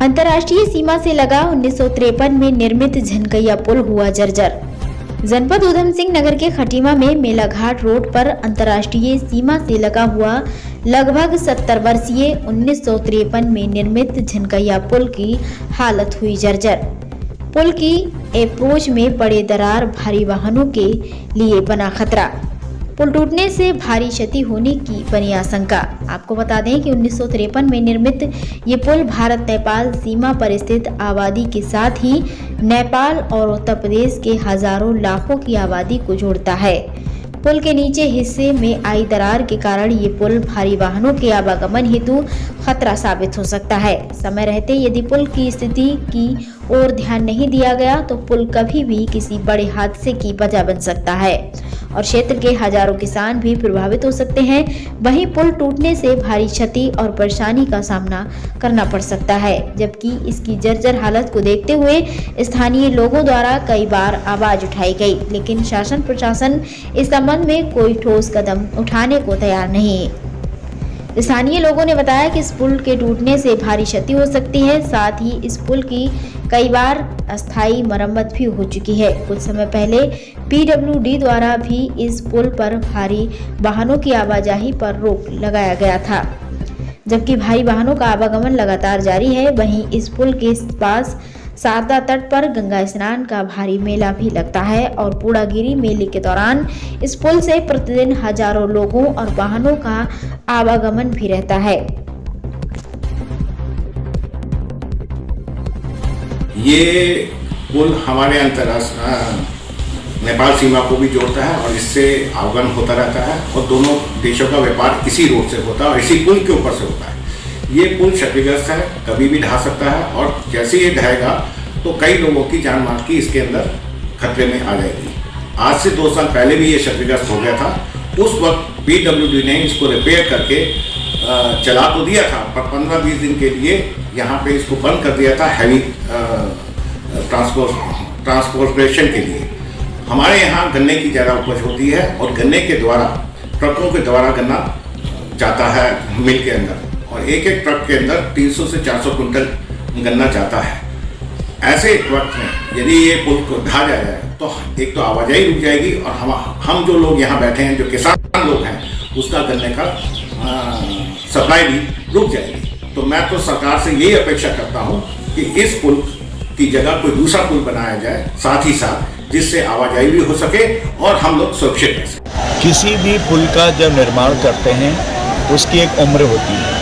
अंतर्राष्ट्रीय सीमा से लगा 1953 में निर्मित झनकैया पुल हुआ जर्जर। जनपद उधम सिंह नगर के खटीमा में मेलाघाट रोड पर अंतर्राष्ट्रीय सीमा से लगा हुआ लगभग 70 वर्षीय 1953 में निर्मित झनकैया पुल की हालत हुई जर्जर। पुल की अप्रोच में पड़े दरार भारी वाहनों के लिए बना खतरा। पुल टूटने से भारी क्षति होने की बनी आशंका। आपको बता दें कि 1953 में निर्मित ये पुल भारत नेपाल सीमा पर स्थित आबादी के साथ ही नेपाल और उत्तर प्रदेश के हजारों लाखों की आबादी को जोड़ता है। पुल के नीचे हिस्से में आई दरार के कारण ये पुल भारी वाहनों के आवागमन हेतु खतरा साबित हो सकता है। समय रहते यदि पुल की स्थिति की ओर ध्यान नहीं दिया गया तो पुल कभी भी किसी बड़े हादसे की वजह बन सकता है और क्षेत्र के हजारों किसान भी प्रभावित हो सकते हैं। वहीं पुल टूटने से भारी क्षति और परेशानी का सामना करना पड़ सकता है, जबकि इसकी जर्जर हालत को देखते हुए स्थानीय लोगों द्वारा कई बार आवाज उठाई गई, लेकिन शासन प्रशासन इस संबंध में कोई ठोस कदम उठाने को तैयार नहीं। स्थानीय लोगों ने बताया कि इस पुल के टूटने से भारी क्षति हो सकती है। साथ ही इस पुल की कई बार अस्थायी मरम्मत भी हो चुकी है। कुछ समय पहले PWD द्वारा भी इस पुल पर भारी वाहनों की आवाजाही पर रोक लगाया गया था, जबकि भारी वाहनों का आवागमन लगातार जारी है। वहीं इस पुल के पास शारदा तट पर गंगा स्नान का भारी मेला भी लगता है और पूर्णागिरी मेले के दौरान इस पुल से प्रतिदिन हजारों लोगों और वाहनों का आवागमन भी रहता है। ये पुल हमारे अंतर्राष्ट्रीय नेपाल सीमा को भी जोड़ता है और इससे आवागमन होता रहता है और दोनों देशों का व्यापार इसी रोड से होता है और इसी पुल के ऊपर से होता है। ये पुल क्षतिग्रस्त है, कभी भी ढह सकता है और जैसे ये ढहेगा तो कई लोगों की जान माल की इसके अंदर खतरे में आ जाएगी। आज से 2 साल पहले भी ये क्षतिग्रस्त हो गया था। उस वक्त PWD ने इसको रिपेयर करके चला तो दिया था, पर 15-20 दिन के लिए यहाँ पे इसको बंद कर दिया था हैवी ट्रांसपोर्टेशन के लिए। हमारे यहाँ गन्ने की ज़्यादा उपज होती है और गन्ने के द्वारा ट्रकों के द्वारा गन्ना जाता है मिल के अंदर और एक ट्रक के अंदर 300 से 400 कुंटल गन्ना जाता है। ऐसे वक्त में यदि ये पुल को ढहा जाए तो एक तो आवाजाही रुक जाएगी और हम जो लोग यहाँ बैठे हैं, जो किसान लोग हैं, उसका गन्ने का सप्लाई भी रुक जाएगी। तो मैं तो सरकार से यही अपेक्षा करता हूँ कि इस पुल की जगह कोई दूसरा पुल बनाया जाए, साथ ही साथ जिससे आवाजाही भी हो सके और हम लोग सुरक्षित रह सकें। किसी भी पुल का जब निर्माण करते हैं उसकी एक उम्र होती है।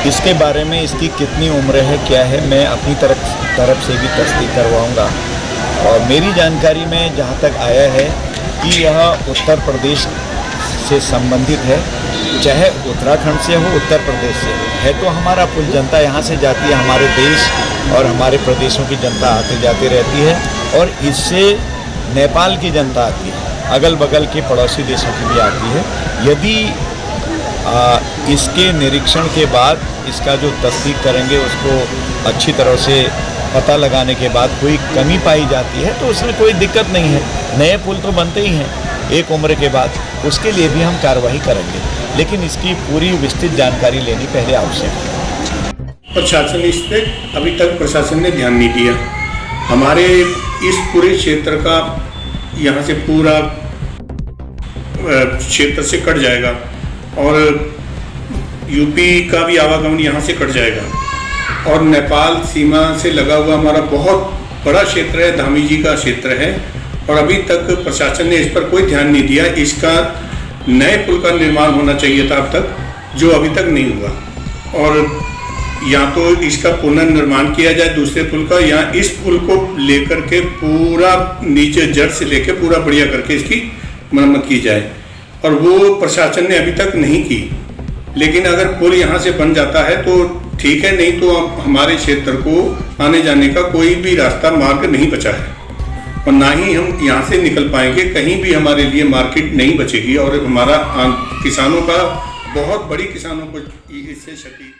इसके बारे में इसकी कितनी उम्र है, क्या है, मैं अपनी तरफ से भी तस्दीक करवाऊंगा। और मेरी जानकारी में जहाँ तक आया है कि यह उत्तर प्रदेश से संबंधित है, चाहे उत्तराखंड से हो, उत्तर प्रदेश से है। तो हमारा पुल जनता यहाँ से जाती है, हमारे देश और हमारे प्रदेशों की जनता आती जाती रहती है और इससे नेपाल की जनता आती है, अगल बगल के पड़ोसी देशों की भी आती है। यदि इसके निरीक्षण के बाद इसका जो तस्दीक करेंगे, उसको अच्छी तरह से पता लगाने के बाद कोई कमी पाई जाती है तो उसमें कोई दिक्कत नहीं है। नए पुल तो बनते ही हैं एक उम्र के बाद, उसके लिए भी हम कार्रवाई करेंगे, लेकिन इसकी पूरी विस्तृत जानकारी लेनी पहले आवश्यक है। प्रशासन इस पर अभी तक प्रशासन ने ध्यान नहीं दिया। हमारे इस पूरे क्षेत्र का यहाँ से पूरा क्षेत्र से कट जाएगा और यूपी का भी आवागमन यहाँ से कट जाएगा और नेपाल सीमा से लगा हुआ हमारा बहुत बड़ा क्षेत्र है, धामी जी का क्षेत्र है और अभी तक प्रशासन ने इस पर कोई ध्यान नहीं दिया। इसका नए पुल का निर्माण होना चाहिए था अब तक, जो अभी तक नहीं हुआ। और या तो इसका पुनर्निर्माण किया जाए दूसरे पुल का, या इस पुल को लेकर के पूरा नीचे जड़ से लेकर पूरा बढ़िया करके इसकी मरम्मत की जाए और वो प्रशासन ने अभी तक नहीं की। लेकिन अगर पुल यहाँ से बन जाता है तो ठीक है, नहीं तो हमारे क्षेत्र को आने जाने का कोई भी रास्ता मार्ग नहीं बचा है और ना ही हम यहाँ से निकल पाएंगे। कहीं भी हमारे लिए मार्केट नहीं बचेगी और हमारा किसानों का बहुत बड़ी किसानों को इससे क्षति